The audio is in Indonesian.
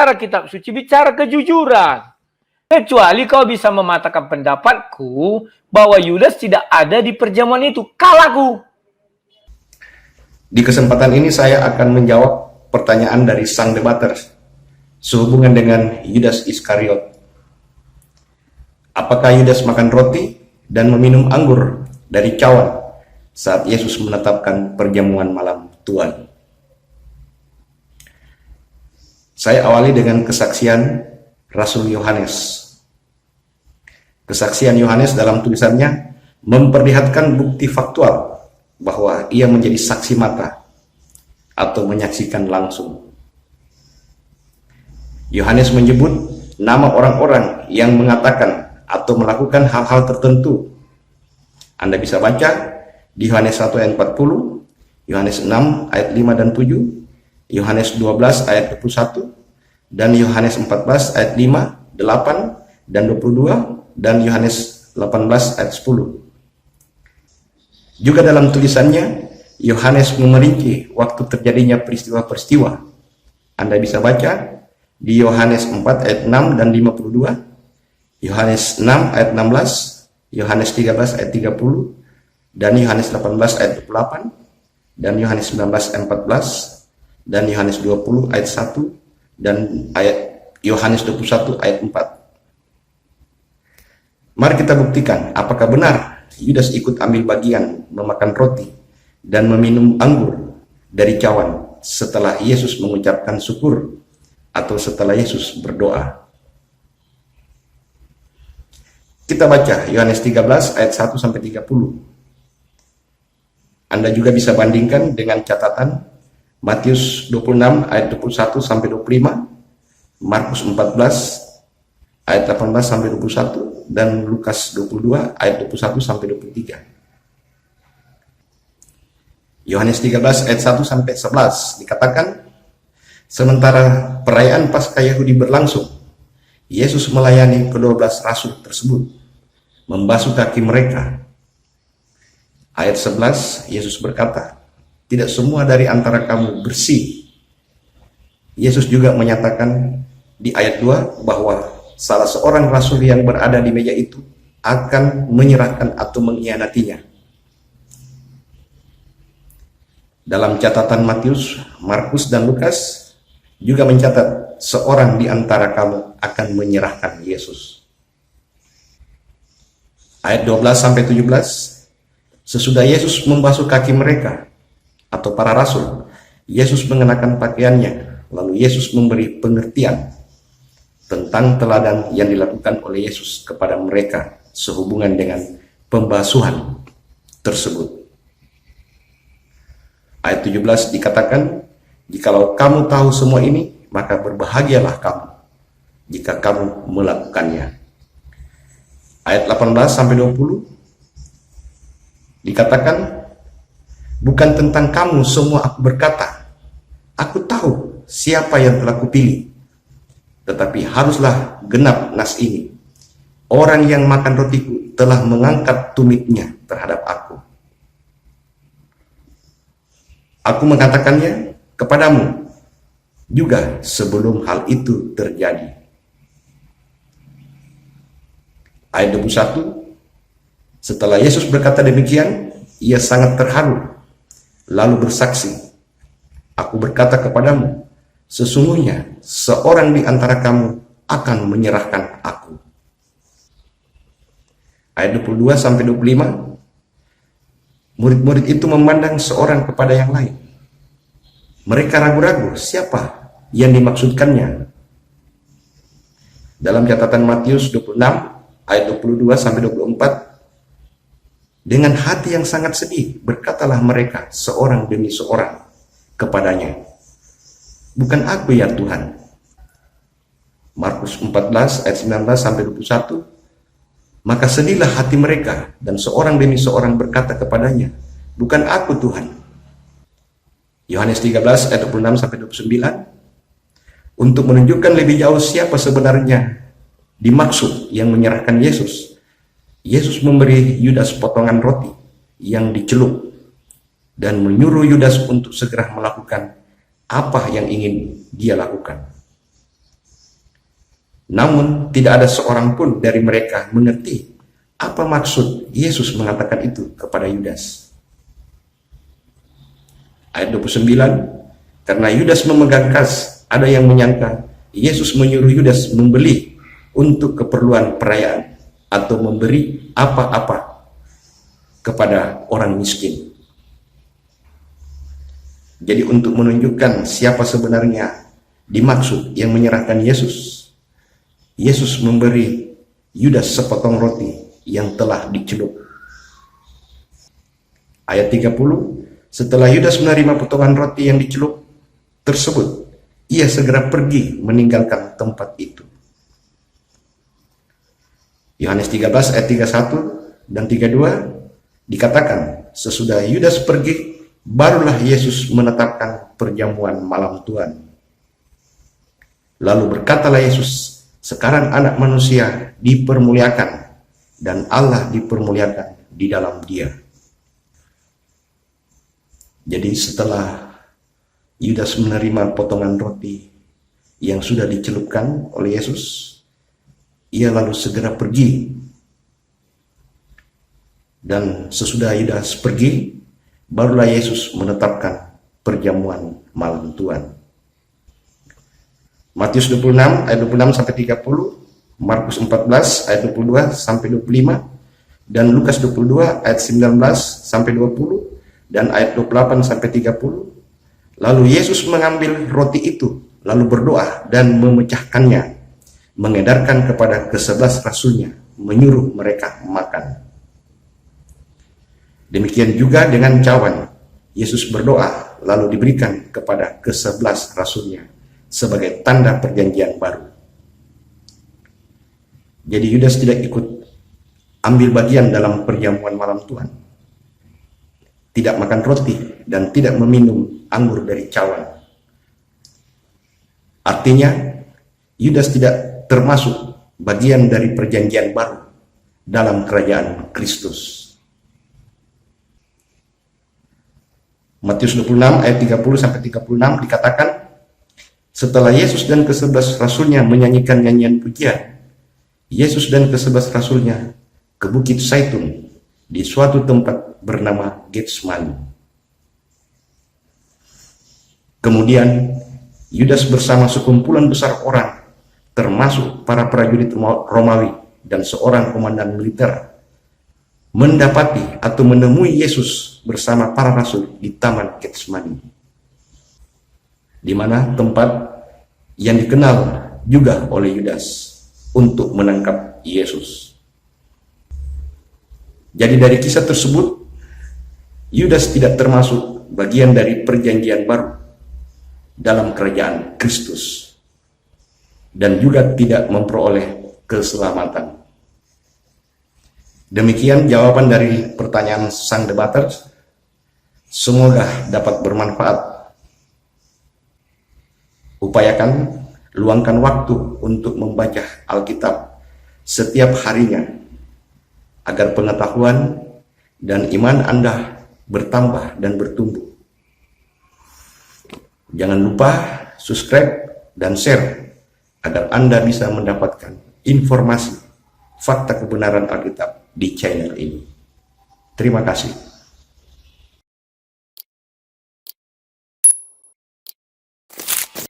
bicara kitab suci, bicara kejujuran. Kecuali kau bisa mematahkan pendapatku bahwa Yudas tidak ada di perjamuan itu. Kalahku. Di kesempatan ini saya akan menjawab pertanyaan dari sang debater sehubungan dengan Yudas Iskariot. Apakah Yudas makan roti dan meminum anggur dari cawan saat Yesus menetapkan perjamuan malam Tuhan? Saya awali dengan kesaksian Rasul Yohanes. Kesaksian Yohanes dalam tulisannya memperlihatkan bukti faktual bahwa ia menjadi saksi mata atau menyaksikan langsung. Yohanes menyebut nama orang-orang yang mengatakan atau melakukan hal-hal tertentu. Anda bisa baca di Yohanes 1 ayat 40, Yohanes 6 ayat 5 dan 7, Yohanes 12 ayat 21, dan Yohanes 14 ayat 5, 8, dan 22, dan Yohanes 18 ayat 10. Juga dalam tulisannya, Yohanes memerinci waktu terjadinya peristiwa-peristiwa. Anda bisa baca di Yohanes 4 ayat 6 dan 52, Yohanes 6 ayat 16, Yohanes 13 ayat 30, dan Yohanes 18 ayat 28, dan Yohanes 19 ayat 14, dan Yohanes 20 ayat 1, dan Yohanes 21 ayat 4. Mari kita buktikan apakah benar Yudas ikut ambil bagian memakan roti dan meminum anggur dari cawan setelah Yesus mengucapkan syukur atau setelah Yesus berdoa. Kita baca Yohanes 13 ayat 1 sampai 30. Anda juga bisa bandingkan dengan catatan Matius 26 ayat 21 sampai 25, Markus 14 ayat 18 sampai 21, dan Lukas 22 ayat 21 sampai 23. Yohanes 13 ayat 1 sampai 11 dikatakan, sementara perayaan Paskah Yahudi berlangsung, Yesus melayani ke-12 rasul tersebut, membasuh kaki mereka. Ayat 11, Yesus berkata, tidak semua dari antara kamu bersih. Yesus juga menyatakan di ayat 2 bahwa salah seorang rasul yang berada di meja itu akan menyerahkan atau mengkhianatinya. Dalam catatan Matius, Markus, dan Lukas juga mencatat seorang di antara kamu akan menyerahkan Yesus. Ayat 12 sampai 17, sesudah Yesus membasuh kaki mereka atau para rasul, Yesus mengenakan pakaiannya, lalu Yesus memberi pengertian tentang teladan yang dilakukan oleh Yesus kepada mereka sehubungan dengan pembasuhan tersebut. Ayat 17 dikatakan, jikalau kamu tahu semua ini, maka berbahagialah kamu jika kamu melakukannya. Ayat 18 sampai 20 dikatakan, bukan tentang kamu semua aku berkata, aku tahu siapa yang telah kupilih. Tetapi haruslah genap nas ini. Orang yang makan rotiku telah mengangkat tumitnya terhadap aku. Aku mengatakannya kepadamu juga sebelum hal itu terjadi. Ayat 21, setelah Yesus berkata demikian, ia sangat terharu, lalu bersaksi, aku berkata kepadamu, sesungguhnya seorang di antara kamu akan menyerahkan aku. Ayat 22 sampai 25. Murid-murid itu memandang seorang kepada yang lain. Mereka ragu-ragu siapa yang dimaksudkannya. Dalam catatan Matius 26 ayat 22 sampai 24, dengan hati yang sangat sedih berkatalah mereka seorang demi seorang kepadanya, bukan aku ya Tuhan. Markus 14 ayat 19 sampai 21. Maka sedihlah hati mereka dan seorang demi seorang berkata kepadanya, bukan aku Tuhan. Yohanes 13 ayat 26 sampai 29. Untuk menunjukkan lebih jauh siapa sebenarnya dimaksud yang menyerahkan Yesus, Yesus memberi Yudas potongan roti yang dicelup dan menyuruh Yudas untuk segera melakukan apa yang ingin dia lakukan. Namun tidak ada seorang pun dari mereka mengerti apa maksud Yesus mengatakan itu kepada Yudas. Ayat 29, karena Yudas memegang kas, ada yang menyangka Yesus menyuruh Yudas membeli untuk keperluan perayaan atau memberi apa-apa kepada orang miskin. Jadi untuk menunjukkan siapa sebenarnya dimaksud yang menyerahkan Yesus, Yesus memberi Yudas sepotong roti yang telah dicelup. Ayat 30, setelah Yudas menerima potongan roti yang dicelup tersebut, ia segera pergi meninggalkan tempat itu. Yohanes 13 ayat 31 dan 32 dikatakan, sesudah Yudas pergi, barulah Yesus menetapkan perjamuan malam Tuhan. Lalu berkatalah Yesus, sekarang anak manusia dipermuliakan dan Allah dipermuliakan di dalam dia. Jadi setelah Yudas menerima potongan roti yang sudah dicelupkan oleh Yesus, ia lalu segera pergi. Dan sesudah Yudas pergi, barulah Yesus menetapkan perjamuan malam Tuhan. Matius 26 ayat 26 sampai 30, Markus 14 ayat 22 sampai 25, dan Lukas 22 ayat 19 sampai 20, dan ayat 28 sampai 30. Lalu Yesus mengambil roti itu, lalu berdoa dan memecahkannya, mengedarkan kepada ke-11 rasulnya, menyuruh mereka makan. Demikian juga dengan cawan, Yesus berdoa lalu diberikan kepada ke-11 rasulnya sebagai tanda perjanjian baru. Jadi Yudas tidak ikut ambil bagian dalam perjamuan malam Tuhan, tidak makan roti dan tidak meminum anggur dari cawan. Artinya Yudas tidak termasuk bagian dari perjanjian baru dalam kerajaan Kristus. Matius 26 ayat 30 sampai 36 dikatakan, setelah Yesus dan ke-11 rasulnya menyanyikan nyanyian pujian, Yesus dan ke-11 rasulnya ke Bukit Zaitun di suatu tempat bernama Getsemani. Kemudian Yudas bersama sekumpulan besar orang, termasuk para prajurit Romawi dan seorang komandan militer, mendapati atau menemui Yesus bersama para rasul di Taman Getsemani, di mana tempat yang dikenal juga oleh Yudas untuk menangkap Yesus. Jadi dari kisah tersebut, Yudas tidak termasuk bagian dari perjanjian baru dalam kerajaan Kristus dan juga tidak memperoleh keselamatan. Demikian jawaban dari pertanyaan sang debater. Semoga dapat bermanfaat. Upayakan luangkan waktu untuk membaca Alkitab setiap harinya agar pengetahuan dan iman Anda bertambah dan bertumbuh. Jangan lupa subscribe dan share agar Anda bisa mendapatkan informasi fakta kebenaran Alkitab di channel ini. Terima kasih.